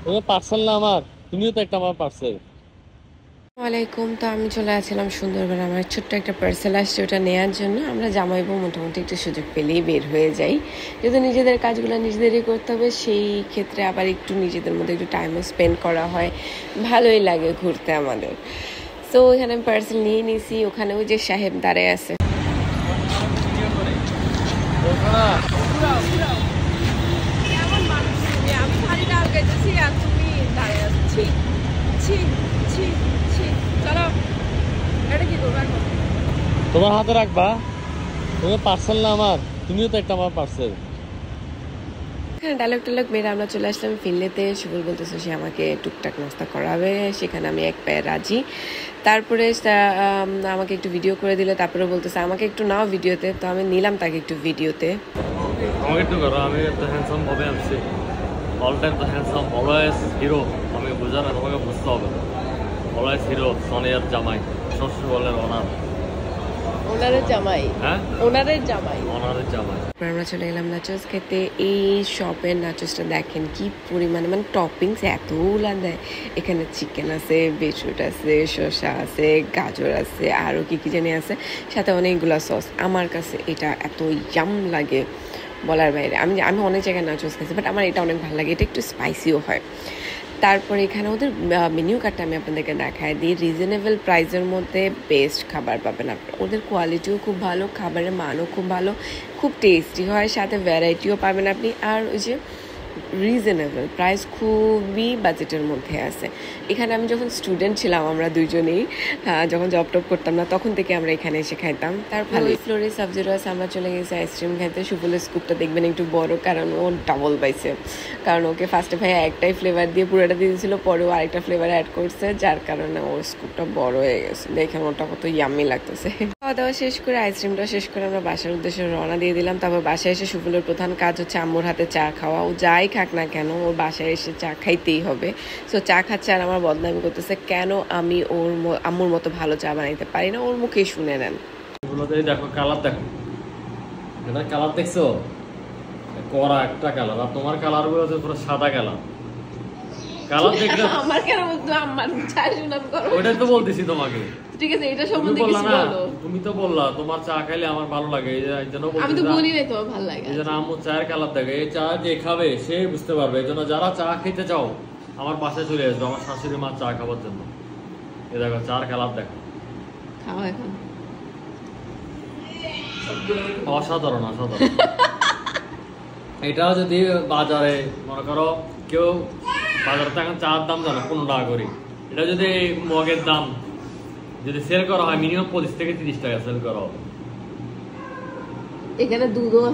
তোমার পার্সেল না আমার, তুমিও তো একটা আমার পার্সেল। ওয়ালাইকুম। তো আমি চলে আসছিলাম সুন্দরবন, আমার ছোট্ট একটা পার্সেল আসছে, ওটা নেওয়ার জন্য। আমরা জামাইবু মোটামুটি একটু সুযোগ পেলেই বের হয়ে যাই, যেহেতু নিজেদের কাজগুলো নিজেদেরই করতে হবে, সেই ক্ষেত্রে আবার একটু নিজেদের মধ্যে একটু টাইমও স্পেন্ড করা হয়, ভালোই লাগে ঘুরতে আমাদের। তো এখানে আমি পার্সেল নিয়ে নিয়েছি, ওখানে ওই যে সাহেব দাঁড়ায় আছে। তোমার হাতে রাখবা, তোমার পার্সেল না আমার, তুমিও তো একটা আমার পার্সেল। এখানে ডায়লগ টায়লগ মেরে আমরা চলে আসলাম ফিল্ডেতে। সুবল বলতেছে সে আমাকে টুকটাক নাস্তা করাবে, সেখানে আমি এক পায়ে রাজি। তারপরে আমাকে একটু ভিডিও করে দিলে, তারপরে বলতেছে আমাকে একটু নাও ভিডিওতে, তো আমি নিলাম তাকে একটু ভিডিওতে। আমাকে একটু করো, আমি একটা হ্যান্ডসাম ভাবে আসছি, অল টাইম তো হ্যান্ডসাম, অলওয়েজ হিরো। আমি বোঝা না, তোমাকে বুঝতে হবে। অলওয়েজ হিরো, সোনিয়ার জামাই, শ্বশুর বলের অনার। ওনারের জামাই, হ্যাঁ, ওনারের জামাই, অনারের জামাই। আমরা চলে গেলাম নাচোস খেতে। এই শপের নাচোসটা দেখেন কি পরিমাণে, মানে টপিংস এতগুলা দেয়। এখানে চিকেন আছে, বিটরুট আছে, শসা আছে, গাজর আছে, আরও কি কি জানি আছে, সাথে অনেকগুলো সস। আমার কাছে এটা এত ইয়াম লাগে বলার বাইরে। আমি আমি অনেক জায়গায় নাচোস খেয়েছি, বাট আমার এটা অনেক ভালো লাগে, এটা একটু স্পাইসিও হয়। তারপরে এখানে ওদের মেনু কার্ডটা আমি আপনাদেরকে দেখাই দিই। রিজনেবল প্রাইসের মধ্যে বেস্ট খাবার পাবেন আপনারা। ওদের কোয়ালিটিও খুব ভালো, খাবারের মানও খুব ভালো, খুব টেস্টি হয়, সাথে ভ্যারাইটিও পাবেন আপনি। আর ওই যে রিজনেবল প্রাইস, খুবই বাজেটের মধ্যে আছে। এখানে আমি যখন স্টুডেন্ট ছিলাম, আমরা দুইজনেই যখন জব টপ করতাম না, তখন থেকে আমরা এখানে এসে খাইতাম। তারপর ওই ফ্লোরে সাবজেরো আছে, আমরা চলে গেছি আইসক্রিম খাইতে। সুফলের স্কুপটা দেখবেন একটু বড়, কারণ ও ডাবল পাইছে। কারণ ওকে ফার্স্টে ভাইয়া একটাই ফ্লেভার দিয়ে পুরোটা দিয়ে দিয়েছিল, পরেও আরেকটা ফ্লেভার অ্যাড করছে, যার কারণে ওর স্কুপটা বড় হয়ে গেছে। দেখেন ওটা কত ইয়াম্মি লাগতেছে। খাওয়া দাওয়া শেষ করে, আইসক্রিমটা শেষ করে আমরা বাসার উদ্দেশ্যে রওনা দিয়ে দিলাম। তারপর বাসায় এসে সুফলের প্রধান কাজ হচ্ছে আম্মুর হাতে চা খাওয়া। ও যাই খাক না কেন, ওর বাসায় এসে চা খাইতেই হবে। সো চা খাচ্ছে আর আমার বদনামি করতেছে কেন আমি ওর আম্মুর মতো ভালো চা বানাইতে পারি না। ওর মুখেই শুনে নেন। দেখো কালার, দেখো এটা কালার দেখছো, কড়া একটা কালার। আর তোমার কালার গুলো পুরো সাদা কালার। কালার দেখলে আমার কেন বলতো আমার চা সুনাম করো, ওইটাই তো বলতেছি তোমাকে। ঠিক আছে, এটা সম্বন্ধে কিছু বলো। তুমি তো বললা তোমার চা খাইলে আমার ভালো লাগে, এই জন্য আমি তো বলি নাই তোমার ভালো লাগে। এই জন্য আম্মু চায়ের কালার দেখে, এই চা যে খাবে সে বুঝতে পারবে। এই জন্য যারা চা খেতে চাও আমার বাসায় চলে আসবে, আমার শাশুড়ি মা চা খাবার জন্য। এই দেখো চার কালার, দেখো খাও এখন। অসাধারণ অসাধারণ। এটাও যদি বাজারে মনে করো কেউ, বাজারে তো এখন চার দাম জানো 15 টাকা করে, এটা যদি মগের দাম যদি সেল করা হয় মিনিমাম 25 থেকে 30 টাকা সেল করা হবে। এখানে দুধও